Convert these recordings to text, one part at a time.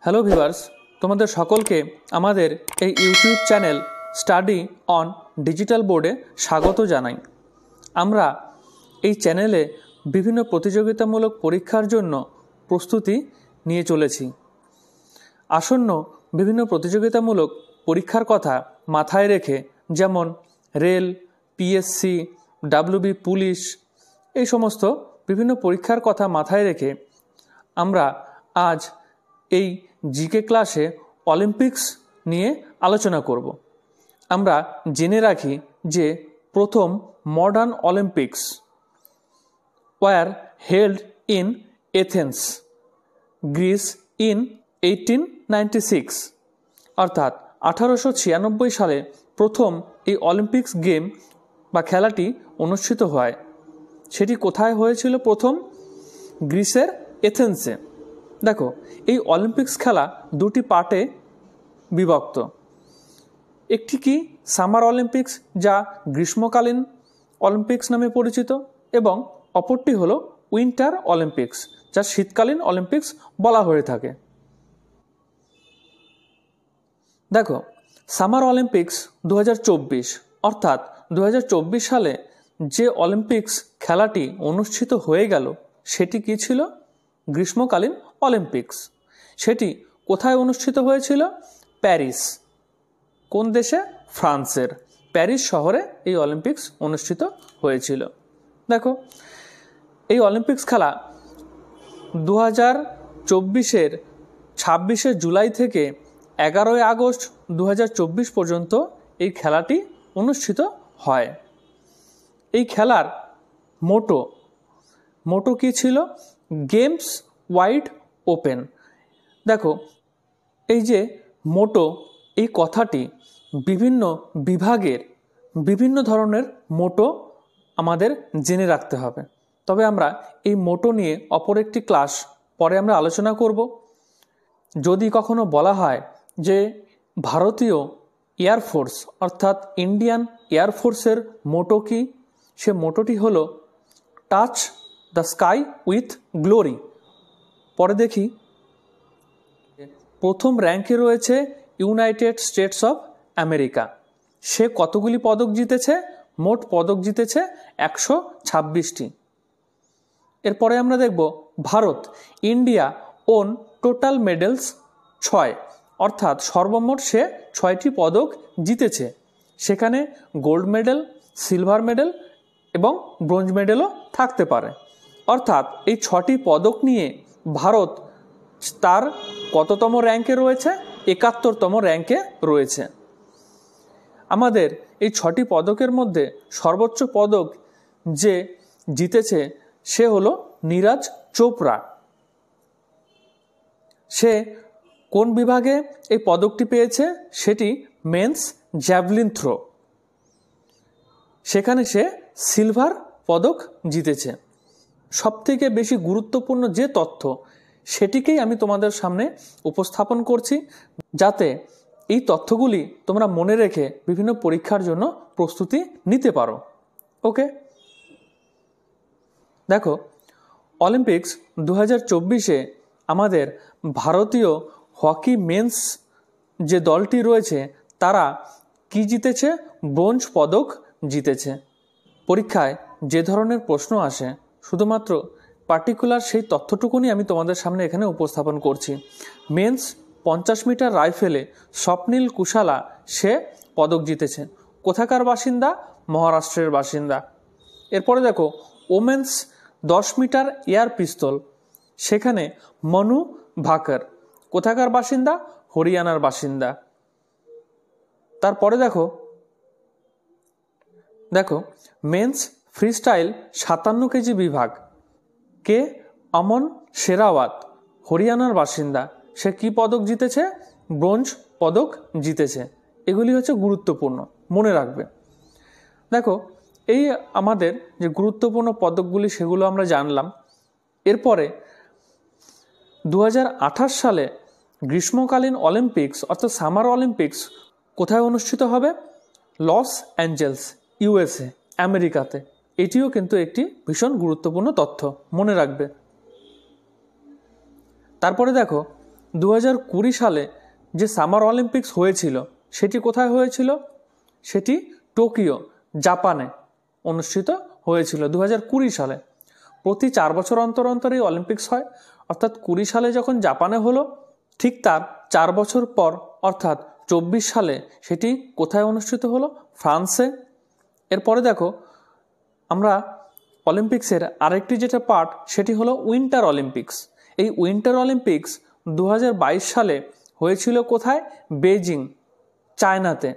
Hello viewers, তোমাদের সকলকে আমাদের এই YouTube channel study on digital বোর্ডে স্বাগত জানাই। আমরা এই চ্যানেলে বিভিন্ন প্রতিযোগিতামূলক পরীক্ষার জন্য প্রস্তুতি নিয়ে চলেছি। আসন্ন বিভিন্ন প্রতিযোগিতামূলক পরীক্ষার কথা মাথায় রেখে, যেমন রেল, পিএসসি, ডাব্লিউবি পুলিশ, এই সমস্ত বিভিন্ন পরীক্ষার কথা মাথায় রেখে আমরা আজ এই জিকে ক্লাসে অলিম্পিক্স নিয়ে আলোচনা করব। আমরা জেনে রাখি যে প্রথম modern Olympics were held in Athens, Greece in 1896, অর্থাৎ 1896 সালে প্রথম এই অলিম্পিক্স গেম বা খেলাটি অনুষ্ঠিত হয়। সেটি কোথায় হয়েছিল? প্রথম গ্রিসের এথেন্সে। দেখো, এই অলিম্পিক্স খেলা দুটি পার্টে বিভক্ত। একটি কি সামার অলিম্পিক্স, যা গ্রীষ্মকালীন অলিম্পিক্স নামে পরিচিত, এবং অপরটি হলো উইন্টার অলিম্পিক্স, যা শীতকালীন অলিম্পিক্স বলা হয়ে থাকে। দেখো, সামার অলিম্পিক্স 2024, অর্থাৎ 2024 সালে যে অলিম্পিক্স খেলাটি অনুষ্ঠিত হয়ে গেল সেটি কি ছিল? গ্রীষ্মকালীন অলিম্পিক্স। সেটি কোথায় অনুষ্ঠিত হয়েছিল? প্যারিস। কোন দেশে? ফ্রান্সের প্যারিস শহরে এই অলিম্পিক্স অনুষ্ঠিত হয়েছিল। দেখো, এই অলিম্পিক্স খেলা 2024-এর 26শে জুলাই থেকে 11ই আগস্ট 2024 পর্যন্ত এই খেলাটি অনুষ্ঠিত হয়। এই খেলার মোটো কি ছিল? Games wide open. দেখো, এই যে মোটো, এই কথাটি বিভিন্ন বিভাগের বিভিন্ন ধরনের মোটো আমাদের জেনে রাখতে হবে। তবে আমরা এই মোটো নিয়ে অপর একটি ক্লাস পরে আমরা আলোচনা করব। যদি কখনো বলা হয় যে ভারতীয় এয়ারফোর্স অর্থাৎ ইন্ডিয়ান এয়ারফোর্সের মোটো কি, সে মোটোটি হলো touch the sky with glory. পরে দেখি, প্রথম র্যাঙ্কে রয়েছে ইউনাইটেড স্টেটস অফ আমেরিকা। সে কতগুলি পদক জিতেছে? মোট পদক জিতেছে 126টি। এরপরে আমরা দেখব Bharat, India on total medals 6, অর্থাৎ সর্বমোট সে 6টি পদক জিতেছে। সেখানে গোল্ড মেডেল, সিলভার মেডেল এবং ব্রোঞ্জ মেডেলও থাকতে পারে। অর্থাৎ এই 6টি পদক নিয়ে ভারত তার কততম র্যাঙ্কে রয়েছে? 71তম র্যাঙ্কে রয়েছে। আমাদের এই 6টি পদকের মধ্যে সর্বোচ্চ পদক যে জিতেছে সে হলো নীরজ চোপড়া। সে কোন বিভাগে এই পদকটি পেয়েছে? সেটি মেন্স জ্যাভলিন থ্রো। সেখানে সে সিলভার পদক জিতেছে। সবথেকে বেশি গুরুত্বপূর্ণ যে তথ্য, সেটিকেই আমি তোমাদের সামনে উপস্থাপন করছি, যাতে এই তথ্যগুলি তোমরা মনে রেখে বিভিন্ন পরীক্ষার জন্য প্রস্তুতি নিতে পারো। ওকে, দেখো, অলিম্পিক্স 2024-এ আমাদের ভারতীয় হকি মেন্স যে দলটি রয়েছে তারা কি জিতেছে? ব্রোঞ্জ পদক জিতেছে। পরীক্ষায় যে ধরনের প্রশ্ন আসে, শুধুমাত্র পার্টিকুলার সেই তথ্যটুকুনি আমি তোমাদের সামনে এখানে উপস্থাপন করছি। মেন্স 50 মিটার রাইফেলে স্বপ্নিল কুশালা সে পদক জিতেছে। কোথাকার বাসিন্দা? মহারাষ্ট্রের বাসিন্দা। এরপরে দেখো, ওমেন্স 10 মিটার এয়ার পিস্তল, সেখানে মনু ভাকর। কোথাকার বাসিন্দা? হরিয়ানার বাসিন্দা। তারপরে দেখো মেন্স ফ্রিস্টাইল 57 কেজি বিভাগ, কে? আমন শেরাওয়াত, হরিয়ানার বাসিন্দা। সে কি পদক জিতেছে? ব্রোঞ্জ পদক জিতেছে। এগুলি হচ্ছে গুরুত্বপূর্ণ, মনে রাখবে। দেখো, এই আমাদের যে গুরুত্বপূর্ণ পদকগুলি সেগুলো আমরা জানলাম। এরপরে 2028 সালে গ্রীষ্মকালীন অলিম্পিক্স অর্থাৎ সামার অলিম্পিক্স কোথায় অনুষ্ঠিত হবে? লস অ্যাঞ্জেলস, ইউএসএ, আমেরিকাতে। এটিও কিন্তু একটি ভীষণ গুরুত্বপূর্ণ তথ্য, মনে রাখবে। তারপরে দেখো, 2020 সালে যে সামার অলিম্পিক্স হয়েছিল সেটি কোথায় হয়েছিল? সেটি টোকিও, জাপানে অনুষ্ঠিত হয়েছিল 2020 সালে। প্রতি 4 বছর অন্তর অন্তর এই অলিম্পিক্স হয়, অর্থাৎ 20 সালে যখন জাপানে হলো ঠিক তার 4 বছর পর অর্থাৎ 24 সালে সেটি কোথায় অনুষ্ঠিত হলো? ফ্রান্সে। এরপরে দেখো আমরা অলিম্পিক্সের আরেকটি যেটা পার্ট সেটি হলো উইন্টার অলিম্পিক্স। এই উইন্টার অলিম্পিক্স 2022 সালে হয়েছিল কোথায়? বেজিং, চায়নাতে।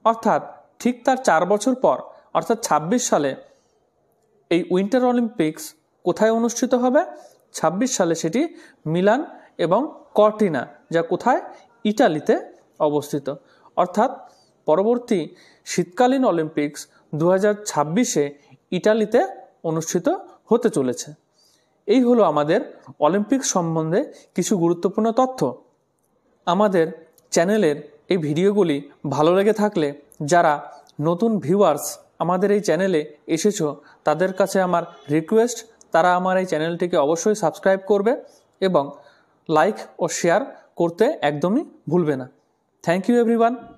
অর্থাৎ ঠিক তার 4 বছর পর অর্থাৎ 26 সালে এই উইন্টার অলিম্পিক্স কোথায় অনুষ্ঠিত হবে? 26 সালে সেটি মিলান এবং কর্টিনা, যা কোথায়? ইটালিতে অবস্থিত। অর্থাৎ পরবর্তী শীতকালীন অলিম্পিক্স 2026-এ ইটালিতে অনুষ্ঠিত হতে চলেছে। এই হলো আমাদের অলিম্পিক্স সম্বন্ধে কিছু গুরুত্বপূর্ণ তথ্য। আমাদের চ্যানেলের এই ভিডিওগুলি ভালো লেগে থাকলে যারা নতুন ভিউয়ার্স আমাদের এই চ্যানেলে এসেছো তাদের কাছে আমার রিকোয়েস্ট, তারা আমার এই চ্যানেলটিকে অবশ্যই সাবস্ক্রাইব করবে এবং লাইক ও শেয়ার করতে একদমই ভুলবে না। Thank you everyone.